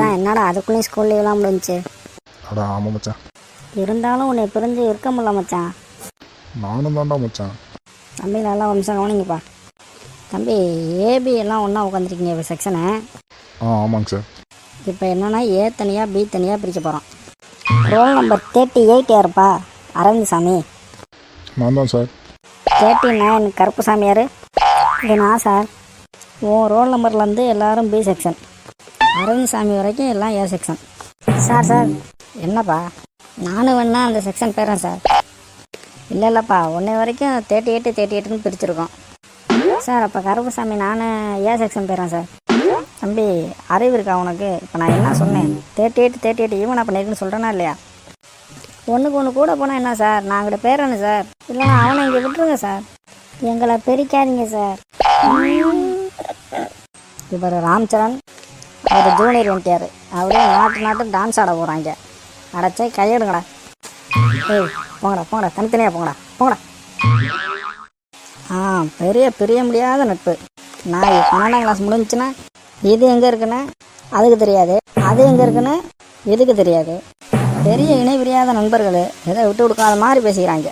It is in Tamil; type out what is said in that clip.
மச்சான் என்னடா அதுக்குள்ளேயும் ஸ்கூல் லீவ்லாம் முடிஞ்சுச்சு. அடா ஆமாம் மச்சான். இருந்தாலும் உன்னை பிரிஞ்சு இருக்க முடியல மச்சான். நானும் தான்டா மச்சான். தம்பி நல்லா ஒரு நிமிஷம் கவனிங்கப்பா. தம்பி ஏபி எல்லாம் ஒன்றா உட்காந்துருக்கீங்க இப்போ செக்ஷனை. ஆமாங்க சார். இப்போ என்னென்னா ஏ தனியாக பி தனியாக பிரிக்க போகிறோம். ரோல் நம்பர் 38 யாருப்பா? அரவிந்த் சாமி. நான் தான் சார். 39 கருப்பு சாமியார். இது நான் சார். உன் ரோல் நம்பர்லேருந்து எல்லோரும் பி செக்ஷன், அரவிந்த் சாமி வரைக்கும் எல்லாம் ஏ செக்ஷன். சார் என்னப்பா? நானும் வேணா அந்த செக்ஷன் பேரேன் சார். இல்லைப்பா உன்னை வரைக்கும் 38 பிரிச்சுருக்கோம் சார். அப்போ கருப்புசாமி நான் ஏ செக்ஷன் பேரேன் சார். தம்பி அறிவு இருக்கா உனக்கு? இப்போ நான் என்ன சொன்னேன்? 38 ஈவன் அப்போ நேற்றுன்னு சொல்கிறேன்னா இல்லையா? ஒன்றுக்கு ஒன்று கூட போனால் என்ன சார்? நான் அங்கிட்ட பேரேன்னு சார். இல்லைன்னா அவனை இங்கே விட்டுருங்க சார். எங்களை பிரிக்காதீங்க சார். இப்போ ராம்சரண் அவர் ஜூனியர் என்டிஆர் அப்படியே நாட்டு டான்ஸ் ஆட போகிறாங்க. அடைச்சே கையெடுங்கடா. ஏய் போங்கடா தனித்தனியாக போங்கடா. பிரிய முடியாத நட்பு. நான் 12ஆம் கிளாஸ் முடிஞ்சுன்னா இது எங்கே இருக்குன்னு அதுக்கு தெரியாது, அது எங்கே இருக்குன்னு இதுக்கு தெரியாது. பெரிய இணை பிரியாத நண்பர்கள் எதை விட்டு கொடுக்காத மாதிரி பேசிக்கிறாங்க.